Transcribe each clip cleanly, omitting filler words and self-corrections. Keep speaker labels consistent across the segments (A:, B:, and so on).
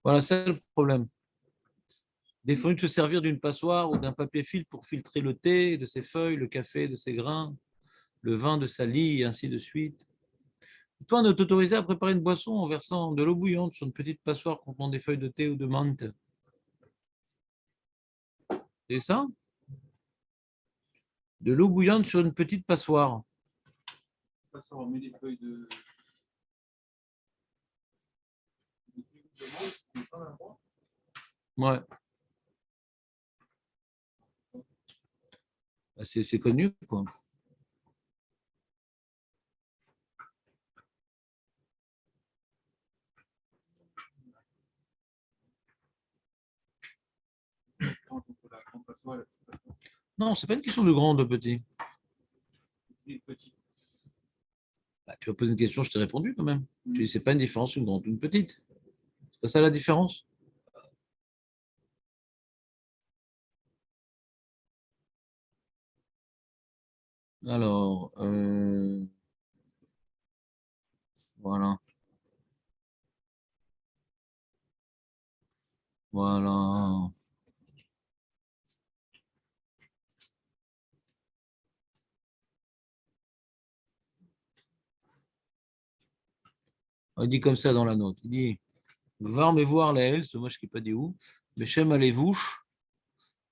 A: Voilà, c'est le problème. Des fois, il faut se servir d'une passoire ou d'un papier filtre pour filtrer le thé de ses feuilles, le café de ses grains, le vin de sa lie, et ainsi de suite. Toi, on est autorisé à préparer une boisson en versant de l'eau bouillante sur une petite passoire contenant des feuilles de thé ou de menthe. C'est ça? De l'eau bouillante sur une petite passoire.
B: Ça, on met des feuilles de.
A: Ouais. Bah, c'est connu, quoi. Non, c'est pas une question de grand ou de petit. Bah, tu vas poser une question, je t'ai répondu quand même. Tu dis, c'est pas une différence, une grande ou une petite. C'est pas ça la différence? Alors, voilà. Voilà. Il dit comme ça dans la note. Il dit, Var me voir la elle, c'est moi je ne sais pas dit où, Beshem alevouche,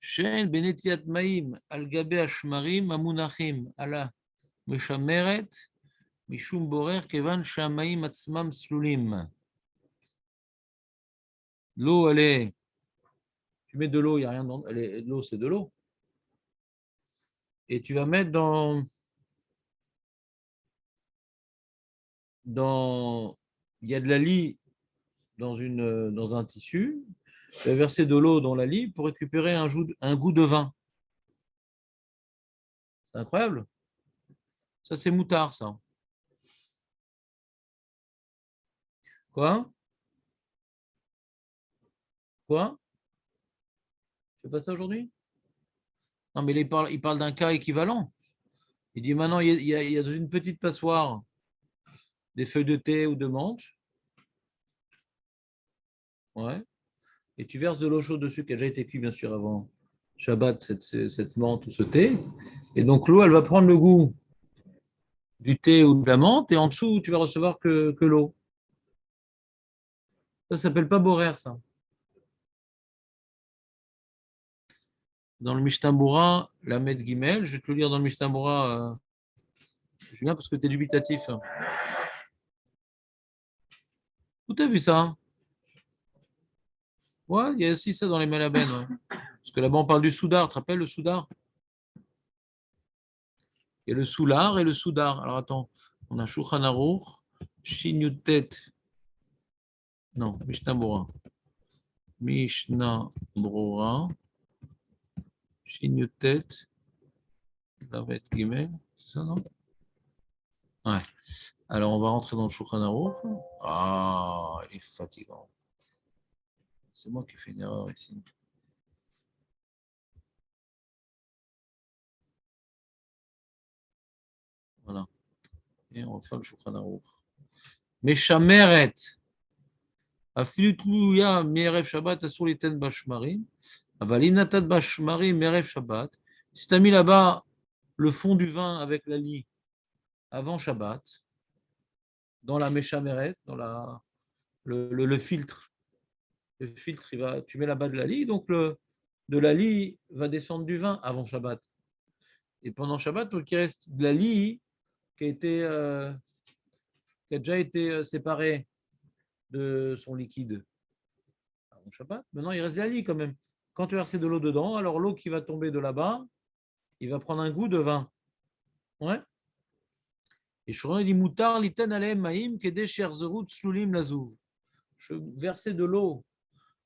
A: Shen benetiat maim, al gabe ashmarim, amunachim, ala, meshameret, mishum borer, kevan shamaim atzmam slulim. L'eau, elle est. Tu mets de l'eau, il n'y a rien dans. De l'eau, c'est de l'eau. Et tu vas mettre dans. Il y a de la lie dans un tissu. Tu vas verser de l'eau dans la lie pour récupérer un goût de vin. C'est incroyable. Ça, c'est moutard, ça. Quoi? Quoi? Tu fais pas ça aujourd'hui? Non, mais il parle d'un cas équivalent. Il dit maintenant, il y a dans une petite passoire des feuilles de thé ou de menthe. Ouais. Et tu verses de l'eau chaude dessus, qui a déjà été cuite, bien sûr, avant Shabbat, cette menthe ou ce thé. Et donc, l'eau, elle va prendre le goût du thé ou de la menthe. Et en dessous, tu vas recevoir que l'eau. Ça s'appelle pas borer, ça. Dans le Mishnah Berurah, la Med Gimel, je vais te le lire dans le Mishnah Berurah, Julien, parce que tu es dubitatif. Où t'as vu ça? Ouais, il y a aussi ça dans les Malabènes. Ouais. Parce que là-bas, on parle du soudar. Tu te rappelles le soudar? Il y a le soular et le soudar. Alors attends, on a Shulchan Aruch, Shinyutet. Non, Mishnah Berurah. Mishnah Berurah, Shinyutet, Lavet Gimel. C'est ça, non? Ouais. Alors, on va rentrer dans le Shulchan Aruch. Ah, il est fatigant. C'est moi qui fais une erreur ici. Voilà. Et on va faire le Shulchan Aruch. Meshameret. אפילו תלויה מערב שבת, אסור ליתן בשמרים, אבל אם נתת בשמרים מערב שבת, si tu as mis là-bas le fond du vin avec la lie avant Shabbat, dans la méchameret, dans le filtre, tu mets là-bas de la lie, donc de la lie va descendre du vin avant Shabbat. Et pendant Shabbat, il faut qu'il reste de la lie qui a déjà été séparée de son liquide avant Shabbat. Maintenant, il reste de la lie quand même. Quand tu verses de l'eau dedans, alors l'eau qui va tomber de là-bas, il va prendre un goût de vin. Ouais. Et Shouron dit Moutar liten alem maïm kede sherzerut slulim lazouv. Je versais de l'eau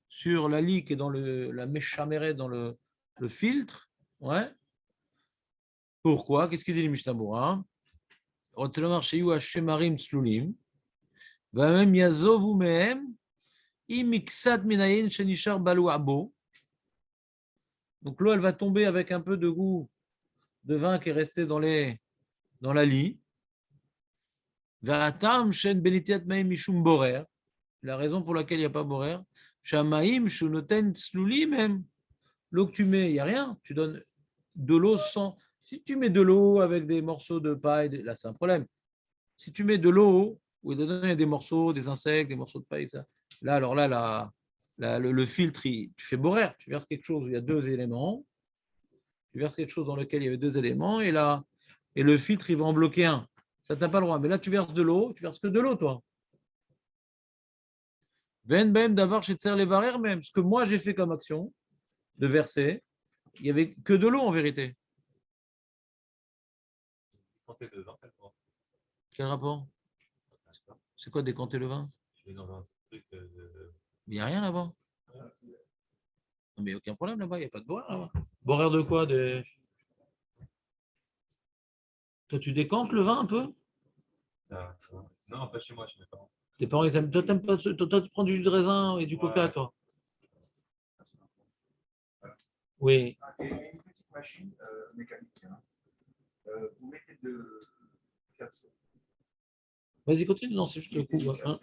A: sur la lie qui est dans la méchamérée, dans le filtre. Ouais. Pourquoi? Qu'est-ce qu'il dit le Mishnah Berurah? Rotzelomar sheyu hashemarim slulim. Vamem yazovu mehem imiksat minayin shenishar balu abo. Donc l'eau, elle va tomber avec un peu de goût de vin qui est resté dans la lie. La raison pour laquelle il n'y a pas borer, Shamaim, Shunoten, Tzluli même. L'eau que tu mets, il n'y a rien. Tu donnes de l'eau sans. Si tu mets de l'eau avec des morceaux de paille, là, c'est un problème. Si tu mets de l'eau, où dedans il y a des morceaux, des insectes, des morceaux de paille, ça. Là, alors là, le filtre, tu fais borer, tu verses quelque chose où il y a deux éléments, tu verses quelque chose dans lequel il y avait deux éléments, et là, et le filtre, il va en bloquer un. Ça, tu n'as pas le droit. Mais là, tu verses de l'eau, tu verses que de l'eau, toi. Ven bem d'avoir chez les barrières même. Ce que moi, j'ai fait comme action, de verser, il n'y avait que de l'eau en vérité. Quel rapport? C'est quoi décanter le vin? Il n'y a rien là-bas. Non, mais aucun problème là-bas, il n'y a pas de boire là-bas. Boire de quoi Toi, tu décantes le vin un peu?
B: Non, pas chez moi, chez mes parents.
A: Tes parents, ils aiment. Toi, t'aimes pas. Toi, tu prends du jus de raisin et du coca, toi. Oui.
C: Et une petite machine mécanique. Hein. Vous mettez de café.
A: Vas-y, continue. Non, c'est juste le coup. Hein.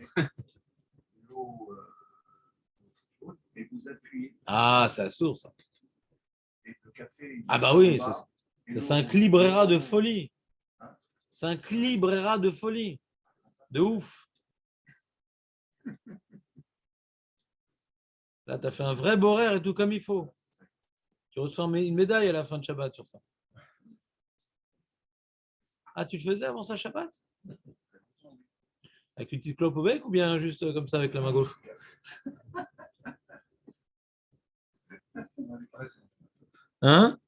C: L'eau chaude et vous appuyez.
A: Ah, c'est à source. Ça.
C: Et le café.
A: Ah, bah oui, c'est un clibrera de folie. C'est un clibrera de folie. De ouf. Là, tu as fait un vrai boraire et tout comme il faut. Tu reçois une médaille à la fin de Shabbat sur ça. Ah, tu le faisais avant ça, Shabbat? Avec une petite clope au bec ou bien juste comme ça avec la main gauche? Hein?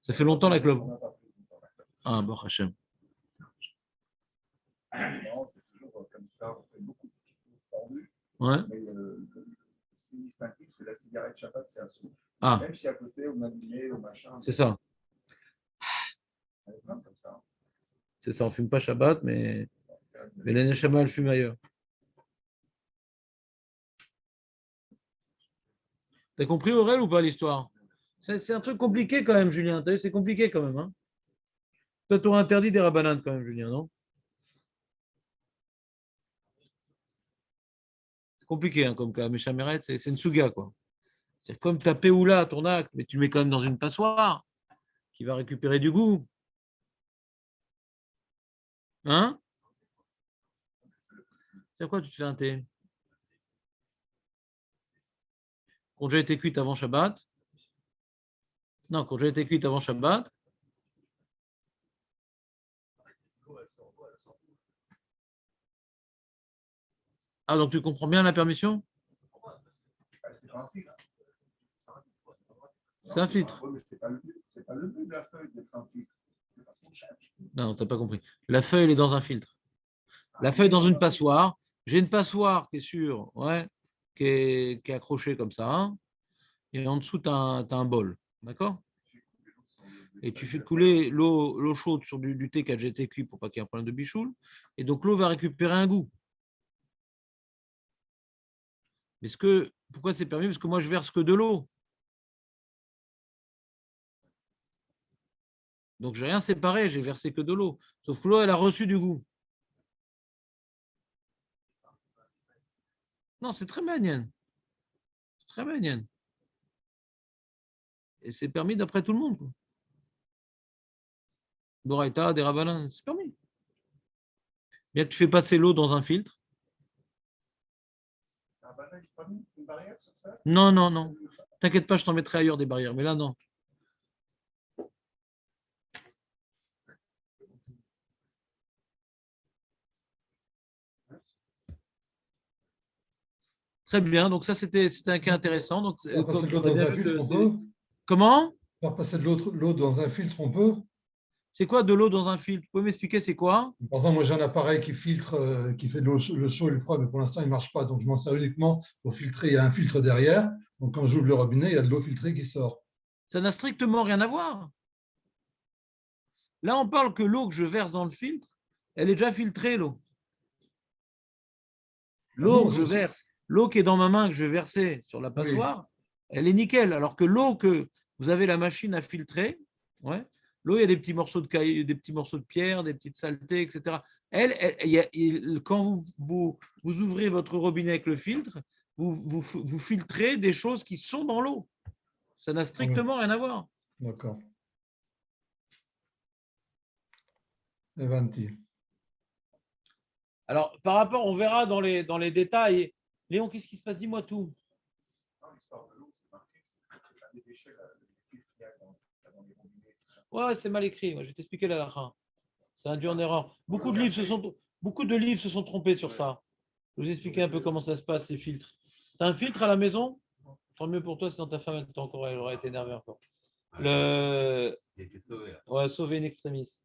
A: Ça fait longtemps la clope. Ah, bon, Hachem.
C: Non, c'est toujours comme ça. On fait beaucoup de choses tendues.
A: Ouais.
C: Mais le signe distinctif, c'est la cigarette Shabbat, c'est à souffle.
A: Ah.
C: Même si à côté, on a habillé, au machin.
A: C'est ça.
C: On est plein comme ça.
A: C'est ça, on ne fume pas Shabbat, mais les Neshama, elles fument ailleurs. T'as compris, Aurel, ou pas l'histoire? C'est un truc compliqué quand même, Julien. T'as vu, c'est compliqué quand même. Hein, toi, tu aurais interdit des rabananes quand même, Julien, non? C'est compliqué hein, comme cas. Mais Chameret, c'est une souga, quoi. C'est comme ta péoula à ton acte, mais tu le mets quand même dans une passoire qui va récupérer du goût. Hein? C'est quoi tu te fais un thé? Congé a été cuite avant Shabbat. Non, congé a été cuite avant Shabbat. Ah, donc tu comprends bien la permission?
C: C'est pas un filtre.
A: C'est un filtre.
C: Oui, mais c'est pas le but de la feuille d'être un filtre. C'est parce qu'on cherche.
A: Non, tu n'as pas compris. La feuille, elle est dans un filtre. La feuille dans une passoire. J'ai une passoire qui est sûre, ouais, qui est accrochée comme ça. Hein, et en dessous, tu as un bol. D'accord? Et tu fais couler l'eau chaude sur du thé qui a déjà été cuit pour pas qu'il y ait un problème de bichoule. Et donc, l'eau va récupérer un goût. Mais pourquoi c'est permis? Parce que moi, je verse que de l'eau. Donc, j'ai rien séparé, j'ai versé que de l'eau. Sauf que l'eau, elle a reçu du goût. Non, c'est très manienne. C'est très manienne. Et c'est permis d'après tout le monde. Quoi. Doraïta, des rabbins, c'est permis. Bien que tu fais passer l'eau dans un filtre. Non, non, non. T'inquiète pas, je t'en mettrai ailleurs des barrières. Mais là, non. Très bien. Donc, ça, c'était un cas intéressant. Donc,
D: Faire passer de l'eau dans un filtre, on peut?
A: Comment?
D: Faire passer de l'eau dans un filtre, on peut?
A: C'est quoi de l'eau dans un filtre? Vous pouvez m'expliquer c'est quoi?
D: Par exemple, moi j'ai un appareil qui filtre, qui fait de l'eau, le chaud et le froid, mais pour l'instant il ne marche pas. Donc je m'en sers uniquement pour filtrer. Il y a un filtre derrière. Donc quand j'ouvre le robinet, il y a de l'eau filtrée qui sort.
A: Ça n'a strictement rien à voir. Là, on parle que l'eau que je verse dans le filtre, elle est déjà filtrée, l'eau. L'eau que je verse, l'eau qui est dans ma main que je vais verser sur la passoire, elle est nickel. Alors que l'eau que vous avez la machine à filtrer, ouais, l'eau, il y a des petits morceaux de cailloux, des petits morceaux de pierre, des petites saletés, etc. Quand vous ouvrez votre robinet avec le filtre, vous filtrez des choses qui sont dans l'eau. Ça n'a strictement rien à voir.
D: D'accord. Avanti.
A: Alors, par rapport, on verra dans les détails. Léon, qu'est-ce qui se passe? Dis-moi tout.
C: Dans l'histoire de l'eau, c'est marqué, c'est pas des déchets, là, les filtres qu'il y a dans les robinets. Tout ça.
A: Ouais, c'est mal écrit. Moi, je vais t'expliquer la halakha. C'est induit en erreur. Beaucoup de livres se sont trompés sur ça. Je vais vous expliquer un peu comment ça se passe, ces filtres. Tu as un filtre à la maison? Tant mieux pour toi, sinon ta femme elle aurait été énervée encore.
B: Il était sauvé là.
A: Ouais, sauver une extrémiste.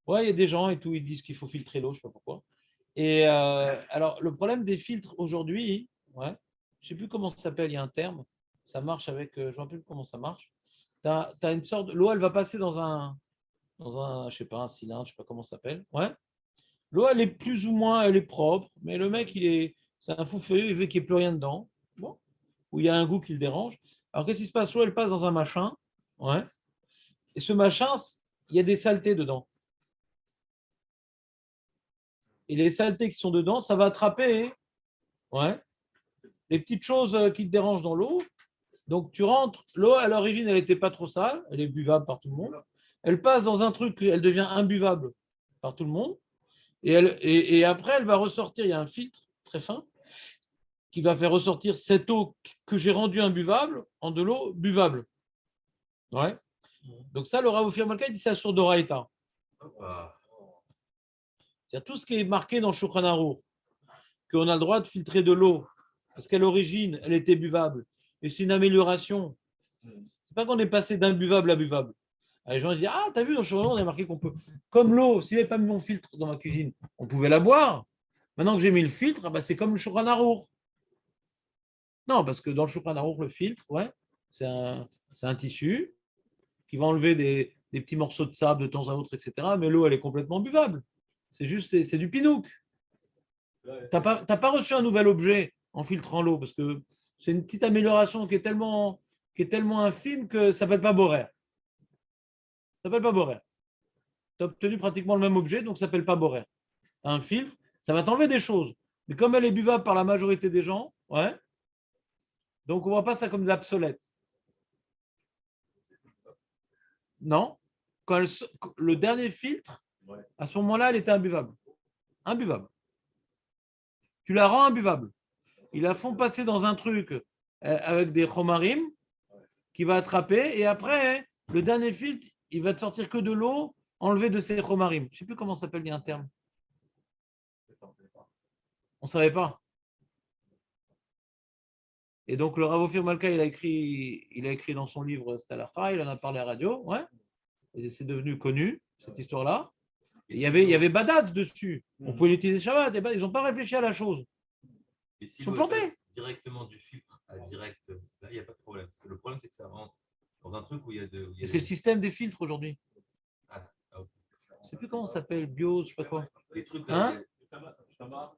A: Ouais, il y a des gens et tout, ils disent qu'il faut filtrer l'eau, je ne sais pas pourquoi. Et alors, le problème des filtres aujourd'hui, ouais, je ne sais plus comment ça s'appelle, il y a un terme. Ça marche avec, je ne me rappelle plus comment ça marche. Tu as une sorte, l'eau, elle va passer dans un, je sais pas, un cylindre, je ne sais pas comment ça s'appelle. Ouais. L'eau, elle est plus ou moins, elle est propre, mais le mec, c'est un fou furieux, il veut qu'il n'y ait plus rien dedans. Bon. Ou il y a un goût qui le dérange. Alors, qu'est-ce qui se passe? L'eau, elle passe dans un machin. Ouais. Et ce machin, il y a des saletés dedans. Et les saletés qui sont dedans, ça va attraper, ouais, les petites choses qui te dérangent dans l'eau. Donc, tu rentres, l'eau, à l'origine, elle n'était pas trop sale, elle est buvable par tout le monde. Elle passe dans un truc, elle devient imbuvable par tout le monde. Et après, elle va ressortir, il y a un filtre très fin qui va faire ressortir cette eau que j'ai rendue imbuvable en de l'eau buvable. Ouais. Donc ça, le Rav Ophir Malka, il dit ça sur Doraïta. C'est-à-dire tout ce qui est marqué dans le Shulchan Aruch, qu'on a le droit de filtrer de l'eau, parce qu'à l'origine, elle était buvable. Et c'est une amélioration. C'est pas qu'on est passé d'imbuvable à buvable. Les gens disent, ah, t'as vu, dans le Shulchan Aruch, on a marqué qu'on peut. Comme l'eau, s'il n'y avait pas mis mon filtre dans ma cuisine, on pouvait la boire. Maintenant que j'ai mis le filtre, bah, c'est comme le Shulchan Aruch. Non, parce que dans le Shulchan Aruch, le filtre, ouais, c'est un tissu qui va enlever des petits morceaux de sable de temps à autre, etc. Mais l'eau, elle est complètement buvable. C'est juste, c'est du pinouk. Tu n'as pas reçu un nouvel objet en filtrant l'eau, parce que c'est une petite amélioration qui est tellement infime que ça ne s'appelle pas borer. Ça s'appelle pas borer. Tu as obtenu pratiquement le même objet, donc ça ne s'appelle pas borer. Tu as un filtre, ça va t'enlever des choses. Mais comme elle est buvable par la majorité des gens, ouais, donc on ne voit pas ça comme de l'obsolète. Non. Le dernier filtre, à ce moment-là, elle était imbuvable. Imbuvable. Tu la rends imbuvable. Ils la font passer dans un truc avec des chomarim qui va attraper, et après, le dernier filtre, il va te sortir que de l'eau enlevée de ces chomarim. Je ne sais plus comment ça s'appelle, il y a un terme. On ne savait pas. Et donc, le Rav Ophir Malka, il a écrit dans son livre Stalacha, il en a parlé à la radio, ouais. Et c'est devenu connu, cette histoire-là. Il y avait Badaz dessus. On pouvait l'utiliser Shabbat. Ils n'ont pas réfléchi à la chose.
B: Et si
A: Ils sont
B: l'eau
A: plantés.
B: passe directement du filtre à direct, là, il n'y a pas de problème. Parce que le problème, c'est que ça rentre dans un truc où il y a de.
A: Et c'est le système des filtres aujourd'hui.
B: Ah, ok.
A: Je ne sais plus comment ça s'appelle, bio, je ne sais pas quoi.
B: Les trucs là,
A: Hein?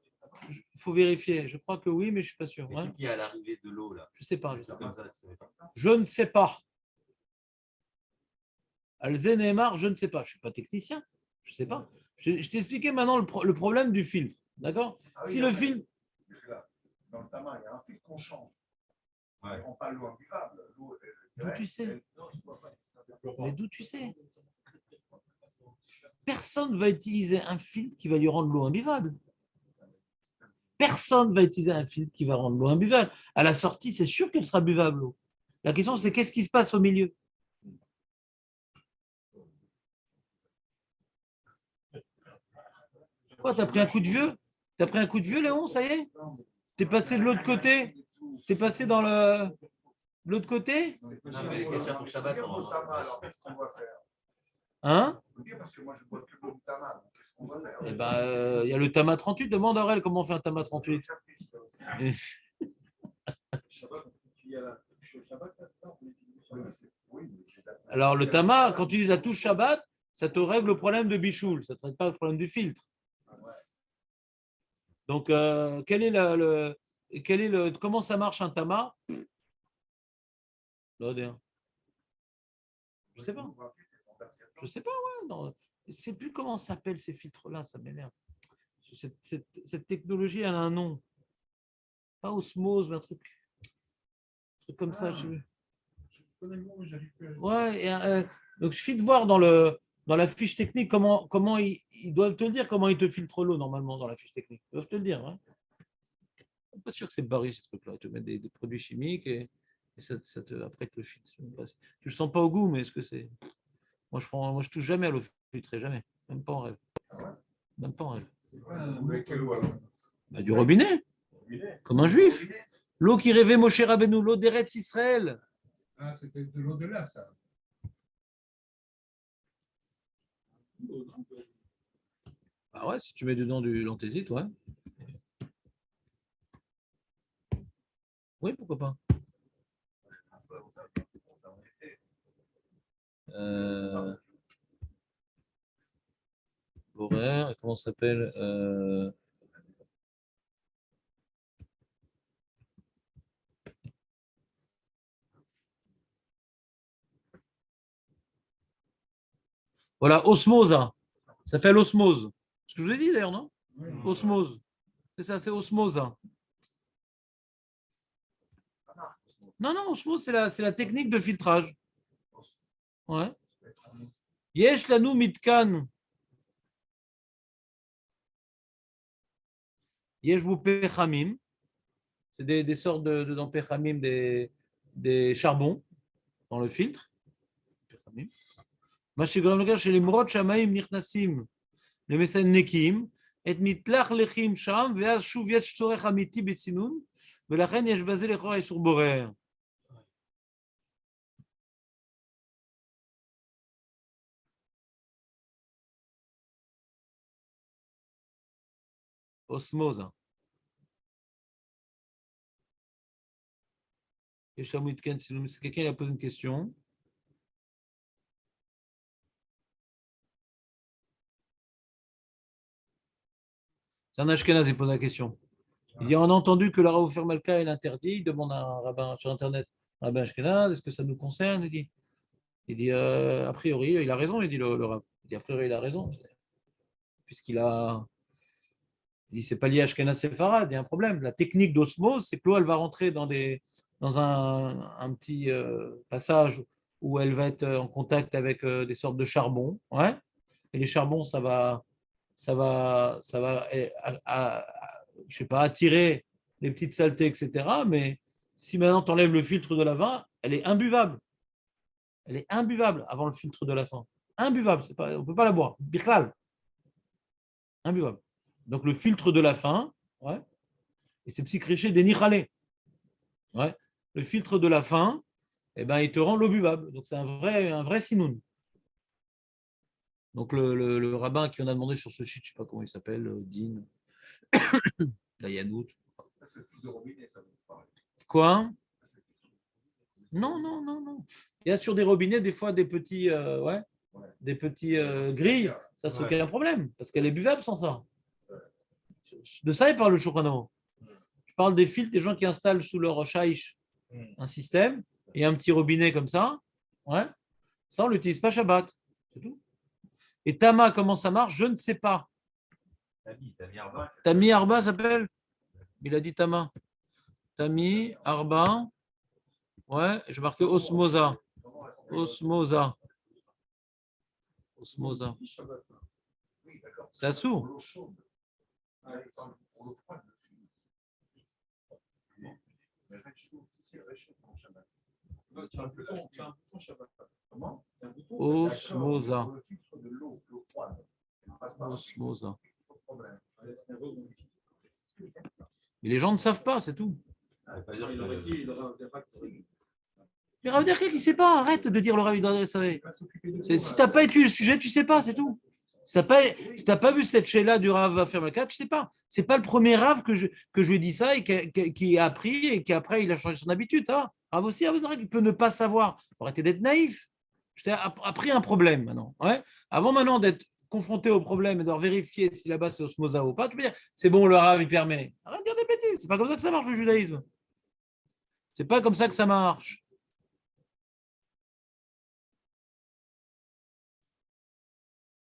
A: Il faut vérifier. Je crois que oui, mais je ne suis pas sûr.
B: les
A: Ouais.
B: trucs qui est à l'arrivée de l'eau là.
A: Je ne sais pas.
B: Des trucs comme ça, tu savais pas.
A: Je ne sais pas. Alzen Neymar, je ne sais pas. Je ne suis pas technicien. Je ne sais pas. Je t'ai expliqué maintenant le problème du filtre. D'accord?
C: Ah oui,
A: Si
C: il y
A: le
C: a-
A: filtre.
C: Dans le tabac, il y a un filtre qu'on change.
B: Ouais.
C: On ne prend pas l'eau imbuvable. L'eau,
A: D'où tu sais? Mais d'où tu sais? Personne ne va utiliser un filtre qui va lui rendre l'eau imbuvable. Personne ne va utiliser un filtre qui va rendre l'eau imbuvable. À la sortie, c'est sûr qu'elle sera buvable, l'eau. La question, c'est qu'est-ce qui se passe au milieu? Quoi, t'as pris un coup de vieux? T'as pris un coup de vieux, Léon, ça y est? T'es passé de l'autre côté? T'es passé dans l'autre côté?
B: Non, mais les cachets pour Shabbat,
C: Au tabac, alors qu'est-ce qu'on va faire?
A: Hein?
C: Parce que moi, je bois que le tabac. Donc qu'est-ce qu'on va faire?
A: Eh ben, il y a le Tama 38. Demande à Aurel comment on fait un Tama 38. Alors, le Tama, quand tu utilises la touche Shabbat, ça te règle le problème de Bichoul. Ça ne traite pas le problème du filtre. Donc, comment ça marche un Tama? Je sais pas. Je sais pas, ouais. Non. Je ne sais plus comment s'appellent ces filtres-là, ça m'énerve. Cette technologie, elle a un nom. pas osmose, mais un truc comme ça. Je sais plus.
C: Je connais le mot, mais j'arrive plus à.
A: Ouais, donc il suffit de voir dans la fiche technique comment ils doivent te le dire, comment ils te filtrent l'eau normalement dans la fiche technique. Ils doivent te le dire. Hein. Je suis pas sûr que c'est barré ces trucs-là. Ils te mettent des produits chimiques et après te le filtre. Tu le sens pas au goût, mais est-ce que c'est. Moi, je touche jamais à l'eau filtrée, jamais. Même pas en rêve. Même pas en rêve.
C: Avec quelle eau alors?
A: Bah, du robinet, comme un juif. L'eau qui rêvait Moshe Rabbeinu, l'eau d'Eretz Israël.
C: Ah, c'était de l'au-delà, ça.
A: Ah ouais, si tu mets dedans du lanthésite, ouais. Oui, pourquoi pas. Horaire, comment ça s'appelle Voilà, osmose. Ça s'appelle osmose. Ce que je vous ai dit d'ailleurs, non? Osmose. C'est ça, c'est osmose. Non, non, osmose, c'est la technique de filtrage. Ouais. Yesh lanu mitkan. Yesh bu pechamim. C'est des sortes dans pechamim, des charbons dans le filtre. Pechamim. מה שגורם לכך שלמרות שהמים נכנסים למסנקים, את מתלכלכים שם, ואז שוב יש צורך אמיתי בצינון, ולכן יש בזה לכאורה איסור בורר. אוסמוזה. יש לנו מתקן צינון, quelqu'un il a posé une question. C'est un Ashkenaz qui pose la question. Il dit, on a entendu que le Rav Ofer Malka est interdit. Il demande à un rabbin sur Internet, un rabbin Ashkenaz, est-ce que ça nous concerne? Il dit a priori, il a raison, il dit le Rav. Il dit, a priori, il a raison. Puisqu'il a... Il dit, c'est pas lié à Ashkenaz Sepharad, il y a un problème. La technique d'osmose, c'est que l'eau, elle va rentrer dans un petit passage où elle va être en contact avec des sortes de charbon. Ouais. Et les charbons, ça va je sais pas, attirer les petites saletés, etc. Mais si maintenant tu enlèves le filtre de la fin, elle est imbuvable. Elle est imbuvable avant le filtre de la fin. Imbuvable, on ne peut pas la boire. Bichlal. Imbuvable. Donc le filtre de la fin, ouais, et c'est psychriché des nichalé. Ouais. Le filtre de la fin, eh ben, il te rend l'eau buvable. Donc c'est un vrai sinoun. Donc le rabbin qui en a demandé sur ce site, je ne sais pas comment il s'appelle, Dean, Dayanout. Quoi? Non, non, non, non. Il y a sur des robinets des fois des petits, des petits grilles. Ça, c'est aucun problème parce qu'elle est buvable sans ça. De ça, il parle le Shulchan. Je parle des filtres, des gens qui installent sous leur shaïch un système et un petit robinet comme ça. Ouais. Ça, on ne l'utilise pas Shabbat. C'est tout. Et Tama, comment ça marche? Je ne sais pas. Tami Arba s'appelle? Il a dit Tama. Tami Arba. Ouais, je marqué Osmosa. Osmosa. Osmosa. C'est assou. Osmosa. Osmosa. Mais les gens ne savent pas, c'est tout. Le Rav Derkel, il ne sait pas. Arrête de dire le Rav Derkel, savait. Si tu n'as pas étudié le sujet, tu ne sais pas, c'est tout. Si tu n'as pas vu cette chaîne-là du Rav Fermalka, tu ne sais pas. Ce n'est pas le premier Rav que je lui dis ça et qui a appris et qu'après il a changé son habitude. Ça va. Rav aussi, Rav Derkel, il peut ne pas savoir. Il faut arrêter d'être naïf. Je t'ai appris un problème maintenant. Ouais. Avant maintenant d'être confronté au problème et de vérifier si là-bas c'est osmosa ou pas, tu peux dire c'est bon, le Rav il permet. Arrête de dire des bêtises. C'est pas comme ça que ça marche le judaïsme. C'est pas comme ça que ça marche.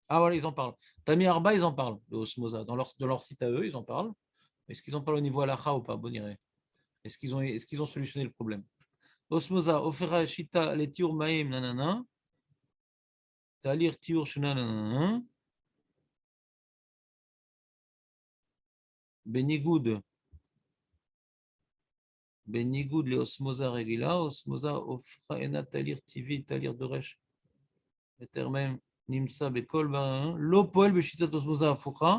A: Ah voilà, ils en parlent. Tami Arba, ils en parlent, de Osmosa. Dans leur site à eux, ils en parlent. Est-ce qu'ils en parlent au niveau halakha ou pas? Bon, irait. Est-ce qu'ils ont solutionné le problème? Osmosa, ofera shita le tiur maim nanana. Talir tiur shunanana. Benigoud לאוסמוזה רגילה, אוסמוזה הופכה אינה תהליך טבעי, תהליך דורש היתר מים נמצא בכל בעיה, לא פועל בשיטת אוסמוזה הפוכה,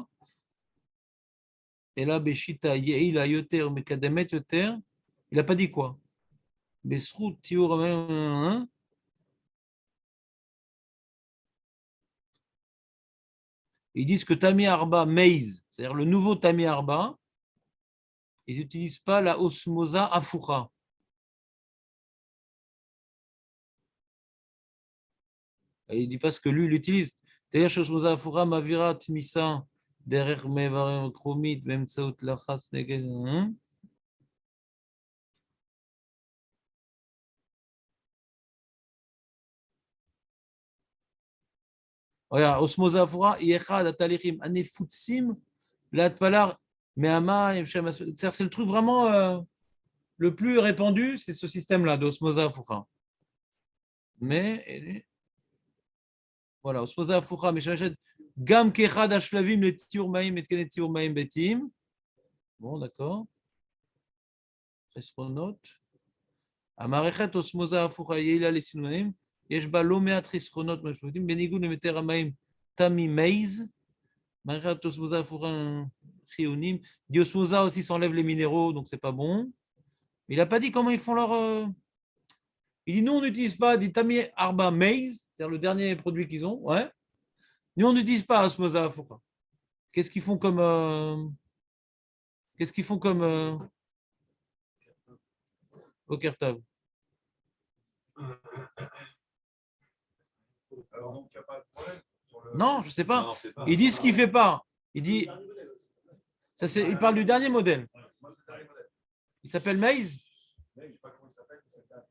A: אלא בשיטה יעילה יותר, מקדמת יותר, il n'a pas dit quoi, בזכות תיאור המים, ils disent que Tami Arba Meiz, c'est-à-dire le nouveau Tami Arba, ils n'utilisent pas la osmosa afucha. Il dit pas ce que lui il utilise. C'est-à-dire osmosa afucha mavira tmisa derech mevarim chromit באמצעות לחץ נגד. regarde, osmosa afucha היא אחד התהליכים הנפוצים להתפלה מהמים. C'est le truc vraiment le plus répandu, c'est ce système-là d'osmosa afucha. Mais voilà, osmosa afucha, משמשת גם כאחד השלבים לטיהור מים, מתקני טיהור מים ביתיים. Bon, d'accord. חסרונות. המערכת osmosa afucha יעילה לסינון מים, יש בה לא מעט חסרונות משמעותיים, בניגוד למטר המים תמי מייז, מערכת osmosa afucha חיוניים. Diosmosa aussi s'enlève les minéraux, donc c'est pas bon. Mais il n'a pas dit comment ils font leur. Il dit nous on n'utilise pas des Tami Arba Maize, c'est-à-dire le dernier produit qu'ils ont. Ouais. Nous on n'utilise pas osmosa afucha. Qu'est-ce qu'ils font comme Okertav?
C: Alors, donc, il n'y a pas de problème sur le...
A: Non, je ne sais pas.
B: Non, c'est pas.
A: Il dit ce qu'il ne fait pas. Il dit. Ça, il parle du dernier modèle.
C: Moi, c'est le dernier modèle.
A: Il s'appelle Maize.
C: Mais je ne sais pas comment il s'appelle, mais c'est le dernier.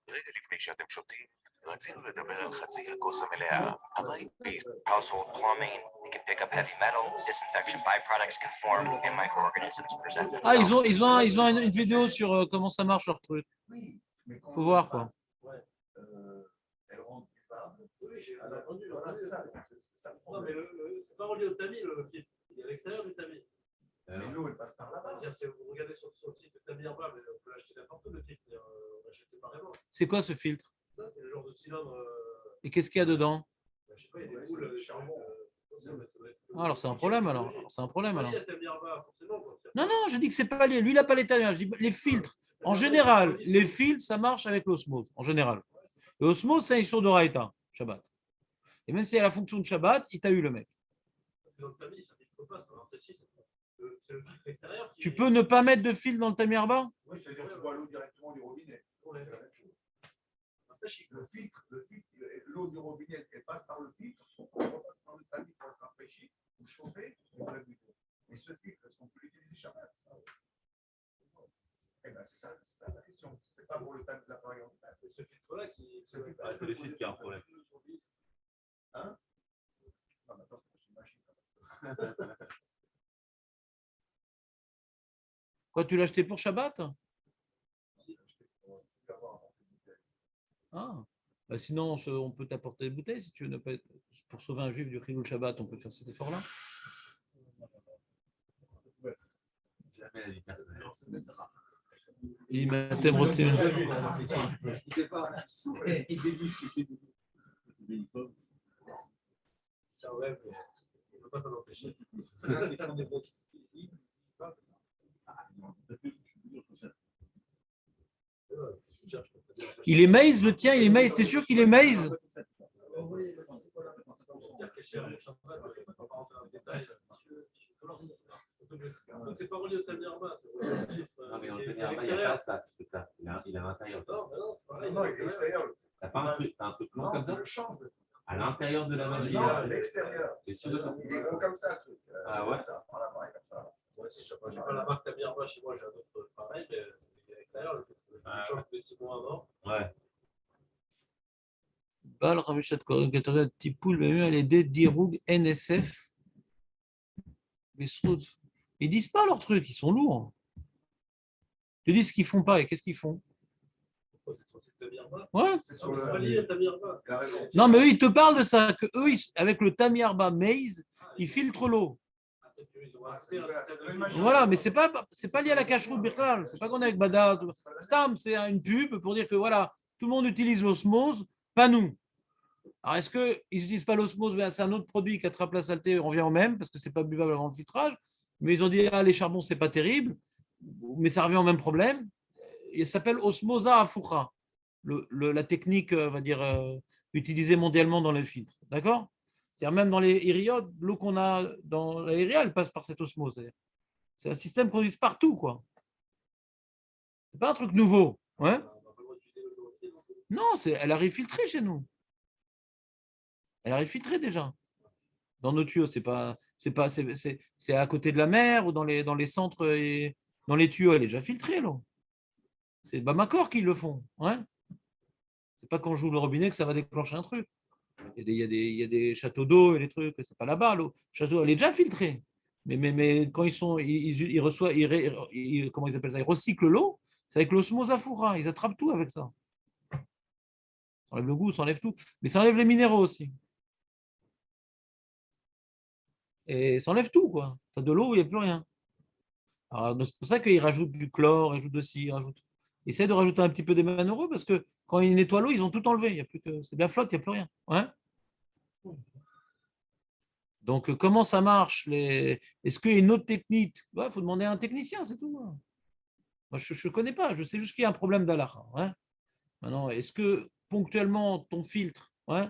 E: רגע לפני שאתם שותים, רצינו לדבר על חצי הכוס המלאה. הבית based household plumbing, it can pick up heavy metals, disinfection byproducts can form, and microorganisms present themselves.
A: Ah, ils ont une vidéo sur comment ça marche leur truc.
C: Oui, mais quand
A: Faut
C: on
A: voir,
C: passe,
A: quoi.
C: Elle rentre pas.
F: Oui, j'ai
C: Alors,
F: entendu.
C: voilà, c'est ça, c'est ça le
F: Non,
C: problème.
F: mais c'est pas relié au tamis, le filtre. Il est à l'extérieur du tamis.
C: Mais l'eau, elle passe par là-bas.
F: C'est-à-dire, si vous regardez sur le site de tamis en bas, mais on peut l'acheter n'importe où, le filtre. On l'achète séparément.
A: C'est quoi ce filtre?
F: Ça, c'est le genre de cylindre.
A: Et qu'est-ce qu'il y a dedans?
F: Je sais pas, il y a des boules de charbon.
A: Ah, alors c'est un problème alors. C'est un problème alors.
F: Il y a tamis en bas, forcément.
A: Non, non, je dis que c'est pas lié. Lui, il n'a pas les tamis. Je dis les filtres. En général, les filtres, ça marche avec l'osmose. En général. L'osmose, c'est un issur d'oraïta, Shabbat. Et même s'il y a la fonction de Shabbat, il t'a eu le mec.
F: Dans le tamis, ça ne filtre pas. C'est le filtre extérieur.
A: Tu peux ne pas mettre de filtre dans le tamis arba?
C: Oui, c'est-à-dire que tu bois l'eau directement du robinet.
F: Ouais.
C: C'est la même chose. Le filtre, l'eau du robinet, elle passe par le filtre, on repasse par le tamis pour le rafraîchir ou chauffer, on enlève du tout. Et ce filtre, est-ce qu'on peut l'utiliser Shabbat? Eh bien, c'est ça la question. C'est pas pour le tamis de l'appareil en place.
F: C'est ce filtre-là qui.
B: C'est le filtre qui a un problème.
C: Hein? Non, mais attends, c'est une machine.
A: Quoi, tu l'as acheté pour Shabbat? Ah, bah sinon, on peut t'apporter des bouteilles si tu veux ne pas être... Pour sauver un juif du Chilul Shabbat, on peut faire cet effort-là.
B: Jamais la vie personnelle.
A: Il m'a tellement retiré.
F: Il sait pas. Ça, ouais, mais on ne peut pas s'en empêcher. C'est comme des boîtes ici.
A: Il est maïs, le tien, il est maïs. T'es sûr qu'il est maïs?
F: C'est pas relié au tamis en bas.
B: Non, mais dans le tamis en bas, il n'y a pas ça. Il a à l'intérieur.
F: Non, c'est pareil.
C: Non, il est extérieur.
B: T'as pas un truc long
C: Non,
B: comme
C: tu
B: ça?
C: le changes.
B: À l'intérieur de la machine.
C: Non, l'extérieur.
B: C'est sûr de toi?
C: Il est gros comme ça, le truc.
B: Ah ouais?
C: Par l'appareil comme ça.
F: Moi aussi, je n'ai pas la marque tamis en bas chez moi, j'ai un autre pareil, mais c'est à l'extérieur. Le fait que je le change tous les 6 mois avant.
B: Ouais.
A: בעל 5 קטגוריות טיפול בימים על ידי דירוג NSF בזכות Ils disent pas leurs trucs, ils sont lourds. Tu dis ce qu'ils font pas et qu'est-ce qu'ils font?
F: C'est sur le site de Mirba.
A: Ouais.
C: C'est
F: Non,
C: sur
F: mais c'est
C: le.
F: pas lié à ta Mirba.
C: Il a raison.
A: Non, mais eux, ils te parlent de ça, que eux, avec le Tamiarba Maize, ils filtrent l'eau. Voilà, mais c'est pas lié à la cacheroute birkal. C'est pas qu'on est avec Bada. Stam, c'est une pub pour dire que voilà, tout le monde utilise l'osmose, pas nous. Alors, est-ce qu'ils n'utilisent pas l'osmose? C'est un autre produit qui attrape la saleté, on revient au même, parce que c'est pas buvable avant le filtrage. Mais ils ont dit, ah, les charbons, c'est pas terrible, mais ça revient au même problème. Il s'appelle osmosa afucha, la technique, on va dire, utilisée mondialement dans les filtres. D'accord? C'est-à-dire même dans les iriotes, l'eau qu'on a dans l'aérien, elle passe par cette osmose. C'est un système qu'on utilise partout, quoi. C'est pas un truc nouveau. Ouais? Non, elle arrive filtrée chez nous. Elle arrive filtrée déjà. Dans nos tuyaux, c'est à côté de la mer ou dans les centres et dans les tuyaux, elle est déjà filtrée, l'eau. C'est Bamacor qui le font. Ouais? C'est pas quand on joue le robinet que ça va déclencher un truc. Il y a des châteaux d'eau et des trucs, c'est pas là-bas, l'eau. Château, elle est déjà filtrée. Mais quand ils reçoivent, comment ils appellent ça? Ils recyclent l'eau, c'est avec l'osmose afoura. Ils attrapent tout avec ça. Ça enlève le goût, ça enlève tout. Mais ça enlève les minéraux aussi. Et ça enlève tout, quoi. Tu as de l'eau, il n'y a plus rien. Alors, c'est pour ça qu'ils rajoutent du chlore, ils rajoutent de ci, ils rajoutent. Ils essaient de rajouter un petit peu des maneureaux parce que quand ils nettoient l'eau, ils ont tout enlevé. Il y a plus que... C'est de la flotte, il n'y a plus rien. Ouais. Donc, comment ça marche Est-ce qu'il y a une autre technique? Il faut demander à un technicien, c'est tout. Moi, je ne connais pas. Je sais juste qu'il y a un problème d'Allah. Ouais. Maintenant, est-ce que ponctuellement, ton filtre, ouais,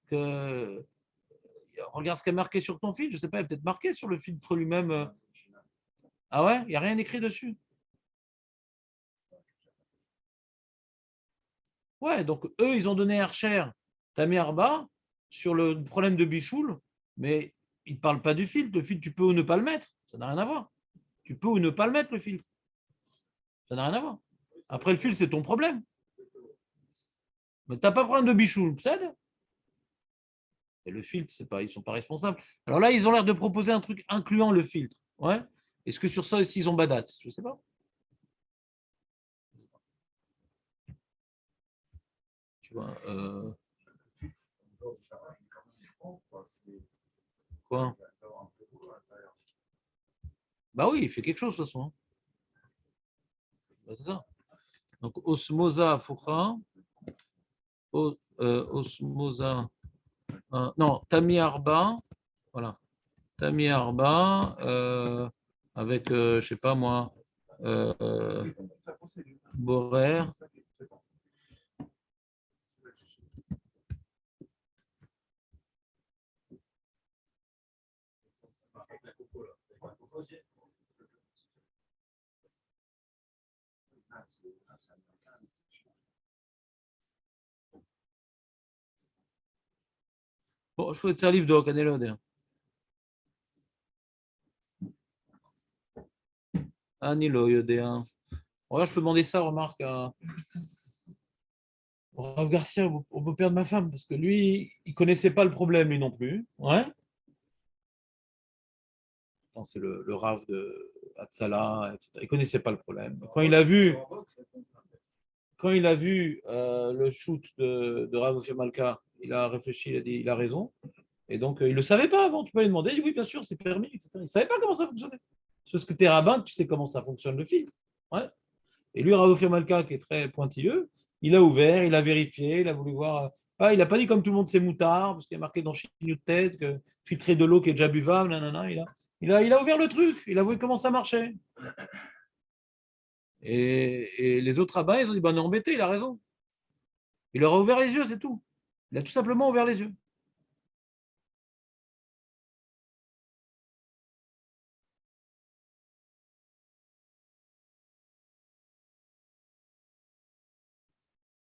A: que... regarde ce qui est marqué sur ton filtre, je ne sais pas, il est peut-être marqué sur le filtre lui-même. Ah ouais, il n'y a rien écrit dessus. Ouais, donc eux, ils ont donné Archer, Tamir Arba, sur le problème de Bichoul, mais ils ne parlent pas du filtre. Le filtre, tu peux ou ne pas le mettre. Ça n'a rien à voir. Tu peux ou ne pas le mettre, le filtre. Ça n'a rien à voir. Après, le filtre, c'est ton problème. Mais tu n'as pas de problème de Bichoul, ça aide. Et le filtre, ils ne sont pas responsables. Alors là, ils ont l'air de proposer un truc incluant le filtre. Ouais. Est-ce que sur ça aussi, ils ont badat? Je ne sais pas. Tu vois, quoi? Bah oui, il fait quelque chose de toute façon. Bah, c'est ça. Donc, osmosa fukra, osmosa, non, Tami Arba, voilà, Tami Arba, avec, je ne sais pas moi, Borer. Bon, je fais un livre de אני לא יודע. אני לא יודע. Voilà, je peux demander ça, remarque, au Rav Garcia, au beau-père de ma femme, parce que lui, il ne connaissait pas le problème, lui non plus. Ouais. C'est le Rav de Hatzala, etc. Il ne connaissait pas le problème. Quand il a vu le shoot de Rav Ophir Malka, il a réfléchi, il a dit, il a raison. Et donc, il ne le savait pas avant. Tu peux lui demander, il dit, oui, bien sûr, c'est permis, etc. Il ne savait pas comment ça fonctionnait. C'est parce que tu es rabbin, tu sais comment ça fonctionne le filtre. Ouais. Et lui, Rav Ophir Malka, qui est très pointilleux, il a ouvert, il a vérifié, il a voulu voir. Il n'a pas dit comme tout le monde c'est moutard, parce qu'il y a marqué dans Chignou de tête que filtrer de l'eau qui est déjà buvable, nanana, il a ouvert le truc, il a vu comment ça marchait. Et les autres rabbins, ils ont dit, ben non, embêté, il a raison. Il leur a ouvert les yeux, c'est tout. Il a tout simplement ouvert les yeux.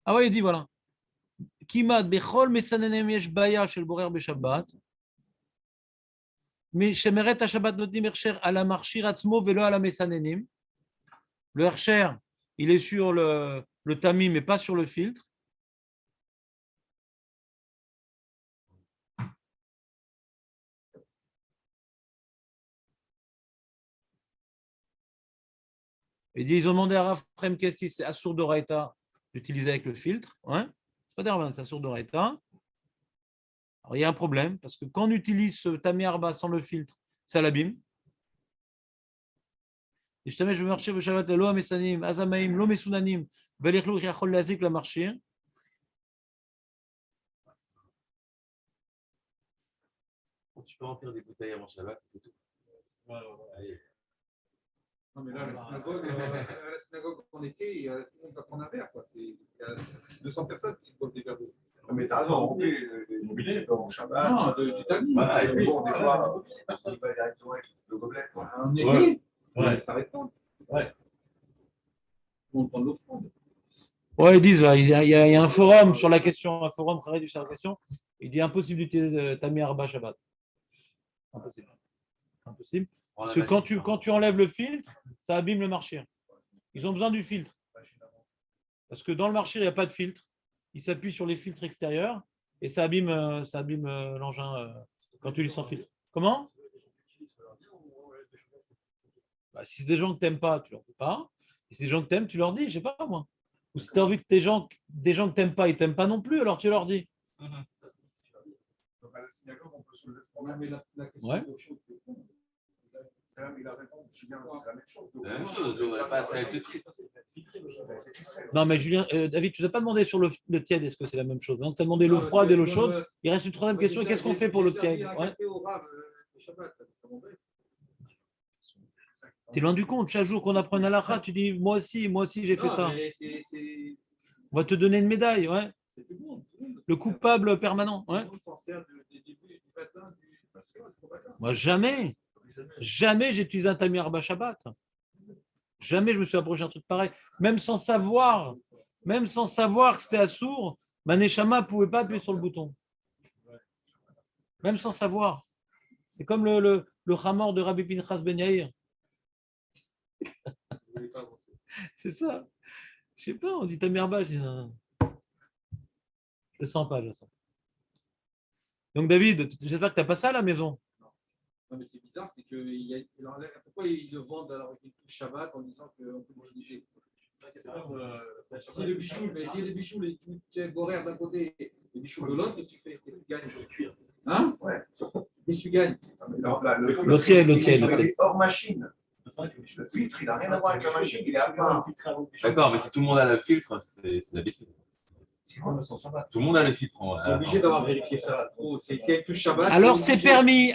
A: Ah ouais, il dit, voilà. Kimat bechol mesanenem yesh baya shel borer beshabbat. Mais shemeret ha-shabbat notnim hersher ala marshir atzmo velo ala mesanenim. Le hersher, il est sur le tamis, mais pas sur le filtre. Il dit, ils ont demandé à Rav Frem Kesti, c'est Assur d'Oraita, d'utiliser avec le filtre. Ouais. C'est pas des rabbins, c'est Assur d'Oraita. Alors, il y a un problème, parce que quand on utilise ce Tami Arba sans le filtre, ça l'abîme. Et je vais marcher au Shabbat, lo amesanim, azamaim, lo mesunanim, velichlu yachol lazik la marcher.
B: Tu peux remplir des bouteilles avant Shabbat, c'est tout. Allez.
C: Non, mais là, à la synagogue où on était, il y a tout le monde va prendre un verre. Quoi. Il y a 200 personnes qui boivent des verres d'eau.
G: Non, mais t'as raison, on fait les mobiliers au Shabbat.
C: Non, du tamis.
B: Voilà, et puis,
G: Bon, des fois, on y va directement avec le gobelet. Quoi.
C: On y
B: Ouais.
C: était.
B: Ouais.
C: Ça s'arrête pas.
B: Ouais.
C: On prend de l'offrande.
A: Ouais, ils disent là, il y a un forum sur la question, un forum Khared sur la question. Il dit impossible d'utiliser Tami Arba Shabbat. Impossible. Impossible. Parce que quand tu enlèves le filtre, ça abîme le marché. Ils ont besoin du filtre. Parce que dans le marché, il n'y a pas de filtre. Il s'appuie sur les filtres extérieurs et ça abîme l'engin quand tu lis sans filtre. Comment? Bah, si c'est des gens que tu n'aimes pas, tu leur dis pas. Si c'est des gens que tu aimes, tu leur dis, je sais pas moi. Ou si tu as envie que des gens que tu n'aimes pas, ils ne t'aiment pas non plus, alors tu leur dis.
G: Donc à la synagogue, on peut soulever ce
C: Non,
G: problème.
C: mais la question
A: Ouais.
C: d'eau chaude, c'est bon.
G: C'est là, mais il a répondu, Julien, c'est la même chose.
B: C'est la même chose, l'eau, elle passe avec ce titre.
A: Non, mais Julien, David, tu ne nous as pas demandé sur le tiède, est-ce que c'est la même chose? Donc, tu as demandé l'eau froide et l'eau chaude. Il reste une troisième question. Qu'est-ce qu'on fait pour l'eau tiède? Ouais. Tu es loin du compte. Chaque jour qu'on apprend un halakha, tu dis moi aussi, j'ai fait ça. On va te donner une médaille. Ouais. Le coupable permanent. Ouais. Moi, jamais j'ai utilisé un Tami Arba Shabbat. Jamais je me suis approché d'un truc pareil. Même sans savoir que c'était assourd, ma neshama ne pouvait pas appuyer sur le bouton. Même sans savoir. C'est comme le Hamor de Rabbi Pinchas Ben Yair. C'est ça. Je sais pas, on dit Tami Arba, je dis non. Je le sens pas, je le sens. Donc David, j'espère que tu n'as pas ça à la maison.
C: Non, mais c'est bizarre, c'est que pourquoi ils le vendent alors qu'ils touchent Shabbat en disant qu'on peut manger. Si le bichou, mais si les bichous, tu es horaire d'un côté, les bichous de l'autre, qu'est-ce que tu fais? Tu gagnes, je vais cuire. Hein?
G: Ouais.
C: Qu'est-ce que tu gagnes?
A: Le tiède.
G: Il est hors machine. Le filtre, il n'a rien à voir avec la machine, il est à part.
B: D'accord, mais si tout le monde a le filtre, c'est la bêtise. Tout le monde a le filtre.
C: C'est obligé d'avoir vérifié ça. Si elle touche Shabbat.
A: Alors c'est permis.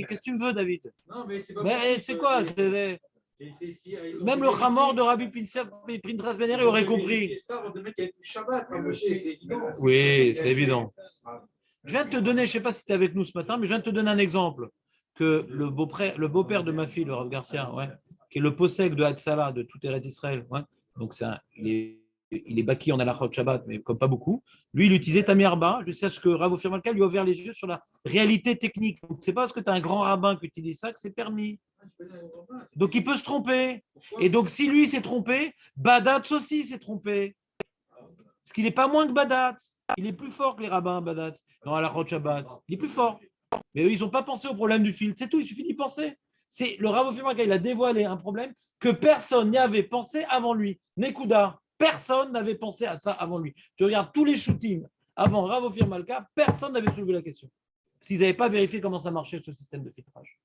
A: Qu'est-ce que tu me veux, David?
C: Non, mais c'est pas
A: Mais
C: possible.
A: c'est quoi? Même le Hamor de Rabbi Pinchas Ben Yair aurait compris.
C: Ça avant de mettre qu'elle touche Shabbat. C'est évident.
A: Oui, c'est évident. Je viens de te donner, je ne sais pas si tu es avec nous ce matin, mais je viens de te donner un exemple. Que le beau-père de ma fille, le Rav Garcia, ouais, qui est le possèque de Hatzala, de tout Eretz Israël, ouais, donc il est baki en halachot Shabbat, mais comme pas beaucoup. Lui, il utilisait Tami Arba, jusqu'à ce que Rav Ophir Malka lui a ouvert les yeux sur la réalité technique. Ce n'est pas parce que tu as un grand rabbin qui utilise ça que c'est permis. Donc il peut se tromper. Et donc si lui s'est trompé, Badatz aussi s'est trompé. Parce qu'il n'est pas moins que Badatz. Il est plus fort que les rabbins Badatz dans halachot Shabbat. Il est plus fort. Mais eux, ils n'ont pas pensé au problème du filtre. C'est tout, il suffit d'y penser. C'est le Rav Ophir Malka, il a dévoilé un problème que personne n'y avait pensé avant lui. Nekuda. Personne n'avait pensé à ça avant lui. Tu regardes tous les shootings avant Rav Ophir Malka, personne n'avait soulevé la question. Parce qu'ils n'avaient pas vérifié comment ça marchait ce système de filtrage.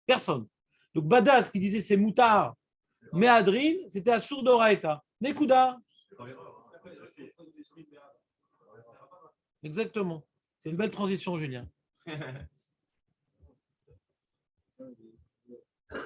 A: Personne. Donc Badatz qui disait c'est moutard, mais Adrien, c'était à sourd d'Oraïta. Nekuda. Exactement. C'est une belle transition, Julien.